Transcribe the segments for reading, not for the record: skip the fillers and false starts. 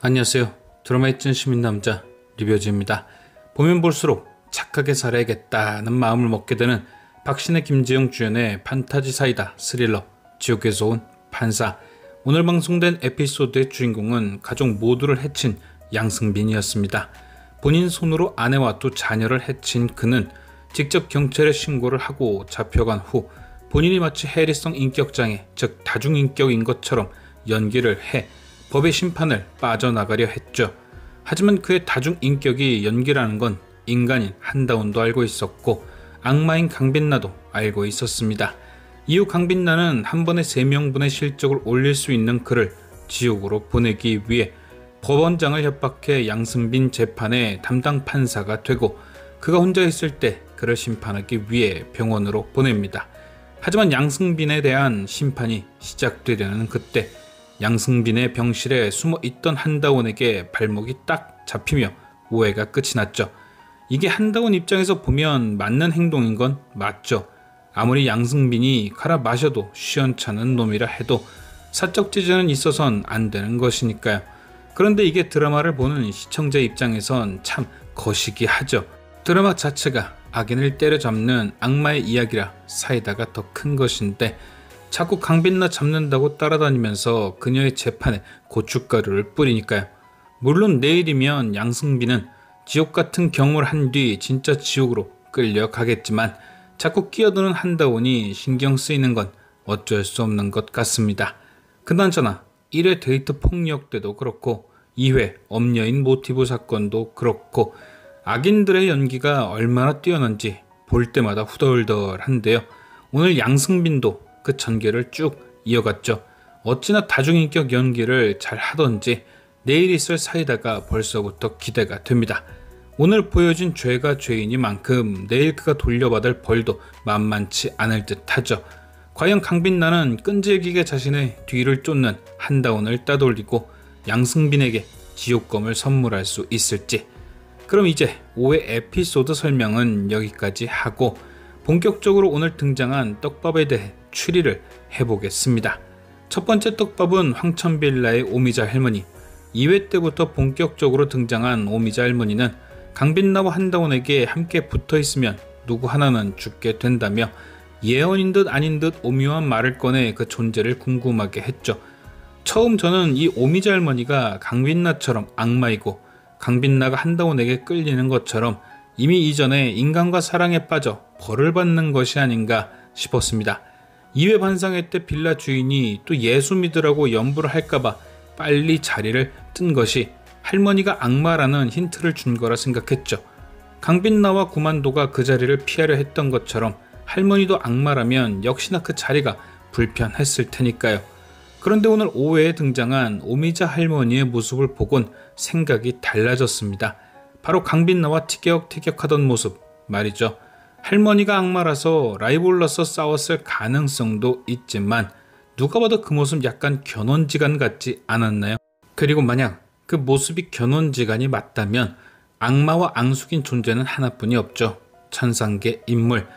안녕하세요. 드라마의 찐 시민남자 리뷰어즈입니다. 보면 볼수록 착하게 살아야겠다는 마음을 먹게 되는 박신혜 김지영 주연의 판타지 사이다 스릴러 지옥에서 온 판사. 오늘 방송된 에피소드의 주인공은 가족 모두를 해친 양승빈이었습니다. 본인 손으로 아내와 두 자녀를 해친 그는 직접 경찰에 신고를 하고 잡혀간 후 본인이 마치 해리성 인격장애, 즉 다중인격인 것처럼 연기를 해 법의 심판을 빠져나가려 했죠. 하지만 그의 다중인격이 연기라는 건 인간인 한다운도 알고 있었고 악마인 강빛나도 알고 있었습니다. 이후 강빛나는 한 번에 3명분의 실적을 올릴 수 있는 그를 지옥으로 보내기 위해 법원장을 협박해 양승빈 재판의 담당 판사가 되고 그가 혼자 있을 때 그를 심판하기 위해 병원으로 보냅니다. 하지만 양승빈에 대한 심판이 시작되려는 그때 양승빈의 병실에 숨어있던 한다원에게 발목이 딱 잡히며 오해가 끝이 났죠. 이게 한다원 입장에서 보면 맞는 행동인 건 맞죠. 아무리 양승빈이 갈아 마셔도 시원찮은 놈이라 해도 사적 지전은 있어선 안 되는 것이니까요. 그런데 이게 드라마를 보는 시청자 입장에선 참 거시기 하죠. 드라마 자체가 악인을 때려잡는 악마의 이야기라 사이다가 더 큰 것인데 자꾸 강빛나 잡는다고 따라다니면서 그녀의 재판에 고춧가루를 뿌리니까요. 물론 내일이면 양승빈은 지옥같은 경험을 한 뒤 진짜 지옥으로 끌려가겠지만 자꾸 끼어드는 한다원이 신경 쓰이는 건 어쩔 수 없는 것 같습니다. 그나저나 1회 데이트 폭력 때도 그렇고 2회 엄녀인 모티브 사건도 그렇고 악인들의 연기가 얼마나 뛰어난지 볼 때마다 후덜덜한데요. 오늘 양승빈도 그 전개를 쭉 이어갔죠. 어찌나 다중인격 연기를 잘 하던지 내일 있을 사이다가 벌써부터 기대가 됩니다. 오늘 보여진 죄가 죄인이만큼 내일 그가 돌려받을 벌도 만만치 않을 듯 하죠. 과연 강빛나는 끈질기게 자신의 뒤를 쫓는 한다원을 따돌리고 양승빈에게 지옥검을 선물할 수 있을지. 그럼 이제 5회 에피소드 설명은 여기까지 하고 본격적으로 오늘 등장한 떡밥에 대해 추리를 해보겠습니다. 첫 번째 떡밥은 황천빌라의 오미자 할머니. 2회 때부터 본격적으로 등장한 오미자 할머니는 강빛나와 한다원에게 함께 붙어있으면 누구 하나는 죽게 된다며 예언인 듯 아닌 듯 오묘한 말을 꺼내 그 존재를 궁금하게 했죠. 처음 저는 이 오미자 할머니가 강빛나처럼 악마이고 강빛나가 한다원에게 끌리는 것처럼 이미 이전에 인간과 사랑에 빠져 벌을 받는 것이 아닌가 싶었습니다. 2회 반상회 때 빌라 주인이 또 예수 믿으라고 염불을 할까봐 빨리 자리를 뜬 것이 할머니가 악마라는 힌트를 준 거라 생각했죠. 강빛나와 구만도가 그 자리를 피하려 했던 것처럼 할머니도 악마라면 역시나 그 자리가 불편했을 테니까요. 그런데 오늘 5회에 등장한 오미자 할머니의 모습을 보곤 생각이 달라졌습니다. 바로 강빛나와 티격태격하던 모습 말이죠. 할머니가 악마라서 라이벌로서 싸웠을 가능성도 있지만 누가 봐도 그 모습 약간 견원지간 같지 않았나요? 그리고 만약 그 모습이 견원지간이 맞다면 악마와 앙숙인 존재는 하나뿐이 없죠. 천상계 인물.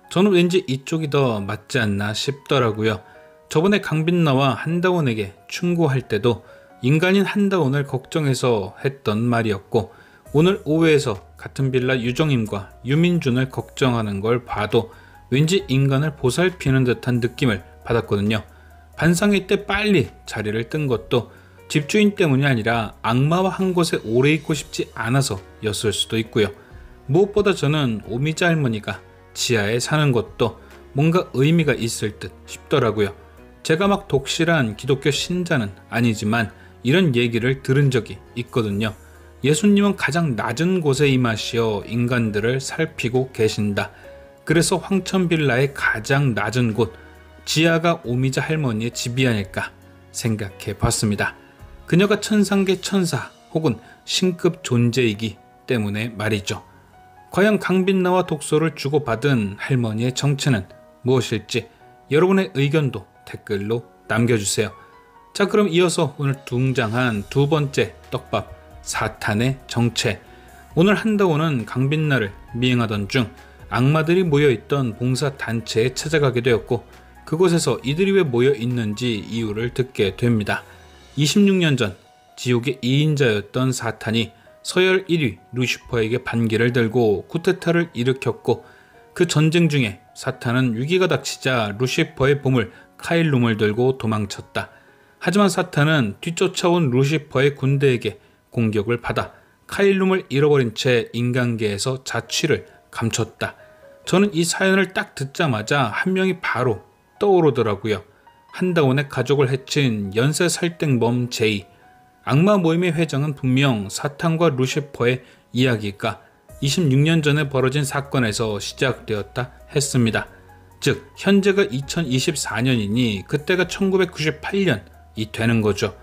저는 왠지 이쪽이 더 맞지 않나 싶더라고요. 저번에 강빛나와 한다원에게 충고할 때도 인간인 한다원을 걱정해서 했던 말이었고 오늘 5회에서 같은 빌라 유정임과 유민준을 걱정하는 걸 봐도 왠지 인간을 보살피는 듯한 느낌을 받았거든요. 반상회 때 빨리 자리를 뜬 것도 집주인 때문이 아니라 악마와 한 곳에 오래 있고 싶지 않아서였을 수도 있고요. 무엇보다 저는 오미자 할머니가 지하에 사는 것도 뭔가 의미가 있을 듯 싶더라고요. 제가 막 독실한 기독교 신자는 아니지만 이런 얘기를 들은 적이 있거든요. 예수님은 가장 낮은 곳에 임하시어 인간들을 살피고 계신다. 그래서 황천빌라의 가장 낮은 곳, 지하가 오미자 할머니의 집이 아닐까 생각해 봤습니다. 그녀가 천상계 천사 혹은 신급 존재이기 때문에 말이죠. 과연 강빛나와 독소를 주고받은 할머니의 정체는 무엇일지 여러분의 의견도 댓글로 남겨주세요. 자, 그럼 이어서 오늘 등장한 두 번째 떡밥, 사탄의 정체. 오늘 한다원은 강빛나를 미행하던 중 악마들이 모여있던 봉사단체에 찾아가게 되었고 그곳에서 이들이 왜 모여있는지 이유를 듣게 됩니다. 26년 전 지옥의 2인자였던 사탄이 서열 1위 루시퍼에게 반기를 들고 쿠데타를 일으켰고, 그 전쟁 중에 사탄은 위기가 닥치자 루시퍼의 보물 카일룸을 들고 도망쳤다. 하지만 사탄은 뒤쫓아온 루시퍼의 군대에게 공격을 받아 카일룸을 잃어버린 채 인간계에서 자취를 감췄다. 저는 이 사연을 딱 듣자마자 한 명이 바로 떠오르더라고요. 한다운의 가족을 해친 연쇄 살땡범 제이. 악마 모임의 회장은 분명 사탄과 루시퍼의 이야기가 26년 전에 벌어진 사건에서 시작되었다 했습니다. 즉 현재가 2024년이니 그때가 1998년이 되는 거죠.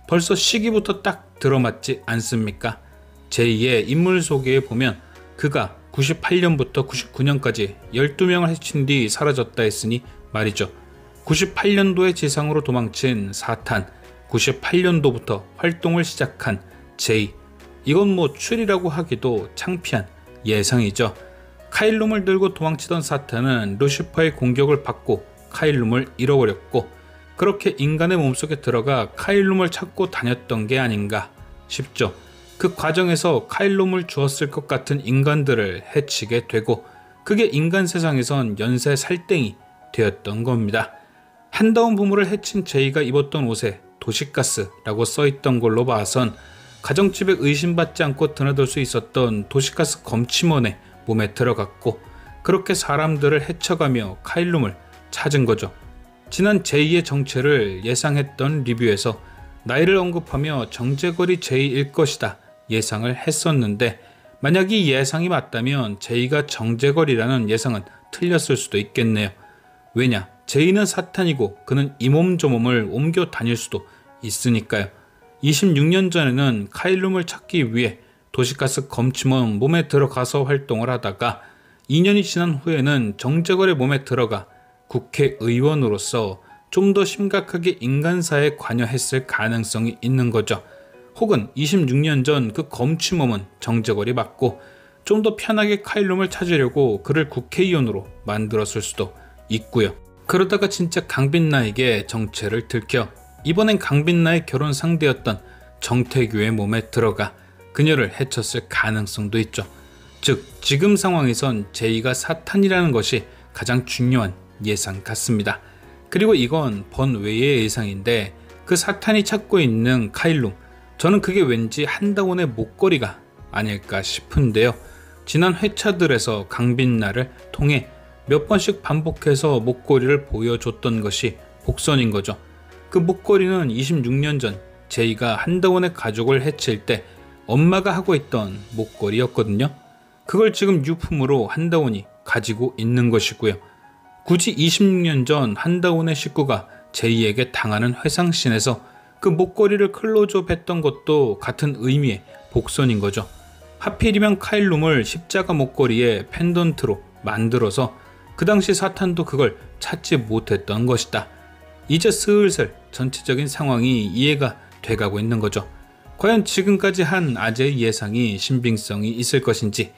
벌써 시기부터 딱 들어맞지 않습니까? 제2의 인물 소개에 보면 그가 98년부터 99년까지 12명을 해친 뒤 사라졌다 했으니 말이죠. 98년도에 지상으로 도망친 사탄, 98년도부터 활동을 시작한 제이. 이건 뭐 추리라고 하기도 창피한 예상이죠. 카일룸을 들고 도망치던 사탄은 루시퍼의 공격을 받고 카일룸을 잃어버렸고, 그렇게 인간의 몸속에 들어가 카일룸을 찾고 다녔던 게 아닌가 싶죠. 그 과정에서 카일룸을 주었을 것 같은 인간들을 해치게 되고, 그게 인간 세상에선 연쇄 살땡이 되었던 겁니다. 한다운 부모를 해친 제이가 입었던 옷에 도시가스라고 써있던 걸로 봐선 가정집에 의심받지 않고 드나들 수 있었던 도시가스 검침원의 몸에 들어갔고, 그렇게 사람들을 해쳐가며 카일룸을 찾은 거죠. 지난 제이의 정체를 예상했던 리뷰에서 나이를 언급하며 정제거리 제이일 것이다 예상을 했었는데, 만약 이 예상이 맞다면 제이가 정제거리라는 예상은 틀렸을 수도 있겠네요. 왜냐? 제이는 사탄이고 그는 이 몸 저 몸을 옮겨 다닐 수도 있으니까요. 26년 전에는 카일룸을 찾기 위해 도시가스 검침원 몸에 들어가서 활동을 하다가 2년이 지난 후에는 정제거리 몸에 들어가 국회의원으로서 좀 더 심각하게 인간사에 관여했을 가능성이 있는 거죠. 혹은 26년 전 그 검침범은 정제거리 맞고 좀 더 편하게 카일룸을 찾으려고 그를 국회의원으로 만들었을 수도 있고요. 그러다가 진짜 강빛나에게 정체를 들켜 이번엔 강빛나의 결혼 상대였던 정태규의 몸에 들어가 그녀를 해쳤을 가능성도 있죠. 즉 지금 상황에선 제이가 사탄이라는 것이 가장 중요한 예상 같습니다. 그리고 이건 번외의 예상인데, 그 사탄이 찾고 있는 카일룸, 저는 그게 왠지 한다운의 목걸이가 아닐까 싶은데요. 지난 회차들에서 강빛나를 통해 몇 번씩 반복해서 목걸이를 보여줬던 것이 복선인 거죠. 그 목걸이는 26년 전 제이가 한다운의 가족을 해칠 때 엄마가 하고 있던 목걸이였거든요. 그걸 지금 유품으로 한다운이 가지고 있는 것이고요. 굳이 26년 전 한다운의 식구가 제이에게 당하는 회상씬에서 그 목걸이를 클로즈업 했던 것도 같은 의미의 복선인 거죠. 하필이면 카일룸을 십자가 목걸이의 펜던트로 만들어서 그 당시 사탄도 그걸 찾지 못했던 것이다. 이제 슬슬 전체적인 상황이 이해가 돼가고 있는 거죠. 과연 지금까지 한 아재의 예상이 신빙성이 있을 것인지,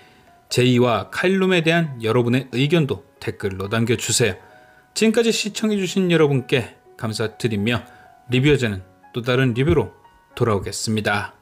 제이와 카일룸에 대한 여러분의 의견도 댓글로 남겨주세요. 지금까지 시청해주신 여러분께 감사드리며 리뷰어제는 또 다른 리뷰로 돌아오겠습니다.